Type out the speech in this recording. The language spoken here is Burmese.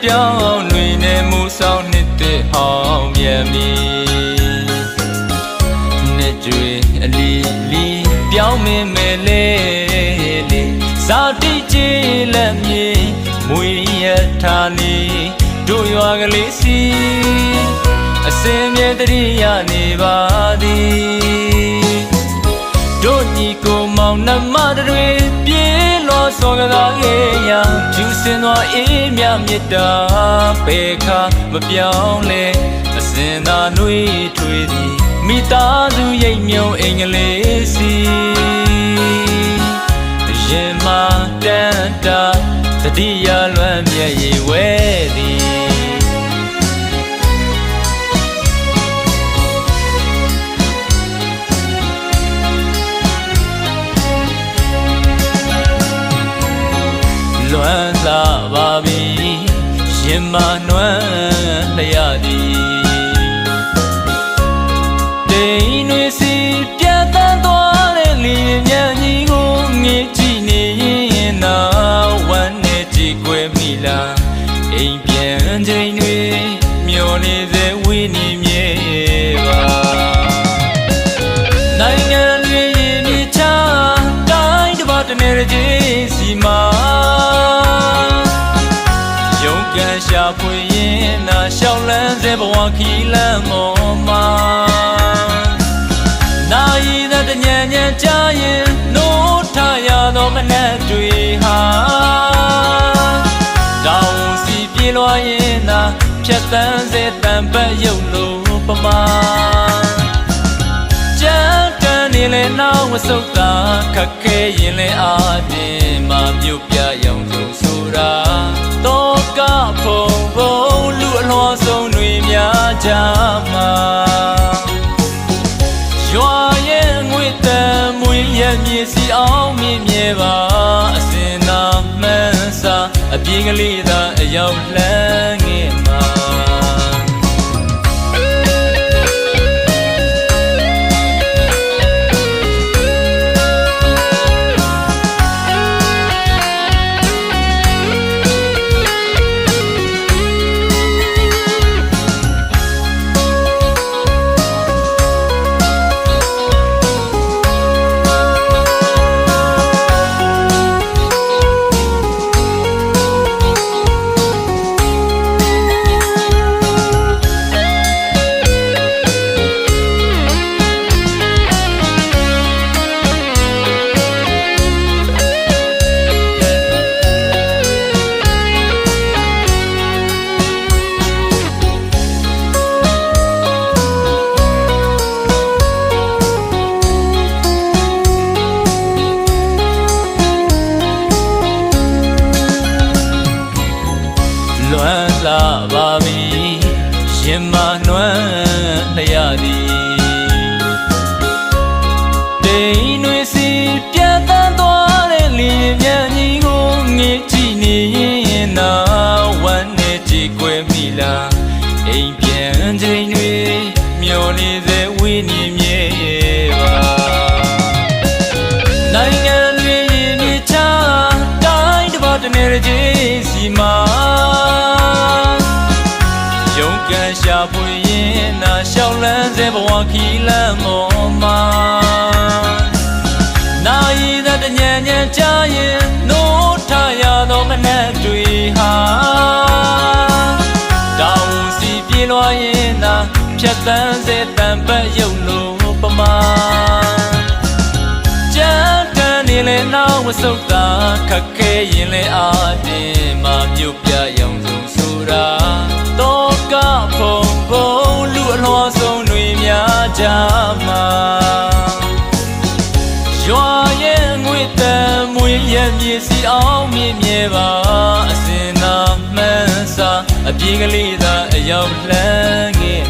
ပြောင်းလွင်နေမှုဆောင်နှစ်ဟောင်းမြန်မီနှစ်ကြွေအလီလီပြောင်းမင်းမဲလေးလေးဇာတိကြည်လက်မြေမွေရထားနေတို့ရွာကလေးစီအစင်မြဲတရိယာနေပါသည်တို့ညီကိုမောင်နှမတွေပြေးလောစောကသာခဲ့ရာဖြူစင်သောအေးမြမြတ်တာပေခါမပြောင်းလဲအစင်သာနှွေးထွေးသည်မိသားစုရိပ်မြုံအင်္ဂလိပ်စီရင်မတန်တာတတိယလွမ်းမြတ်ရေဝဲသည်လွမ်းလာပါပြီရင်မနွမ်းလျက်သည်တိမ်တွေစီပြတ်တန်းသွားတဲ့လီမြန်းကြီးကိုငေးကြည့်နေရင်နာဝမ်းနဲ့ကြည်ကွယ်မိလားအိမ်ပြန်ချိန်တွေမျောနေစေဝိနေမြေပါနိုင်ငံတွေရင်မြချတိုင်းတစ်ပါးတနေရကြီးစီမာရှာဖွေရင်နာရှောက်လန်းစေဘဝခီလန်းမော်မာနာရီသက်တညံညံကြရင်နိုးထရသောမနက်တွေဟာတောင်စီပြေးလွှားရင်နာဖြတ်တန်းစေတံပတ်ရုပ်လိုပမာကြမ်းတမ်းနေလေနောက်မဆုတ်တာခက်ခဲရင်လေအားတင်မှမြို့ပြရောင်စုံဆိုတာတော့ကဖုံဖုံလူအလွှာဆုံးတွေများကြမှာရွာရဲ့ငွေတန်မွေရဲ့မြေစီအောင်မြင်မြဲပါအစင်သာမှန်းစာအပြင်းကလေးသာအရောက်လှမ်းငင်မှာလွမ်းလာပါပြီရင်မနွမ်းလျက်သည်တိမ်တွေစီပြတ်တန်းသွားတဲ့လီမြန်းကြီးကိုငေးကြည့်နေရင်နာဝမ်းနဲ့ကြည်ကွယ်မိလားအိမ်ပြန်ချိန်တွေမျောနေစေဝိနေမြေပါနိုင်ငံတွေရင်မြချတိုင်းတစ်ပါးတနေရကြီးစီမာရှာဖွေရင်နာရှောက်လန်းစေဘဝခီလန်းမော်မာနာရီသက်တညံညံကြရင်နိုးထရသောမနက်တွေဟာတောင်စီပြေးလွှားရင်နာဖြတ်တန်းစေတံပတ်ရုပ်လိုပမာကြမ်းတမ်းနေလေနောက်မဆုတ်တာခက်ခဲရင်လေအားတင်မှမြို့ပြရောင်စုံဆိုတာတော့ကဖုံဖုံလူအလွှာဆုံးတွေများကြမှာရွာရဲ့ငွေတန်မွေရဲ့မြေစီအောင်မြင်မြဲပါအစင်သာမှန်းစာအ အပြေးကလေးသာအရောက်လှမ်းငယ်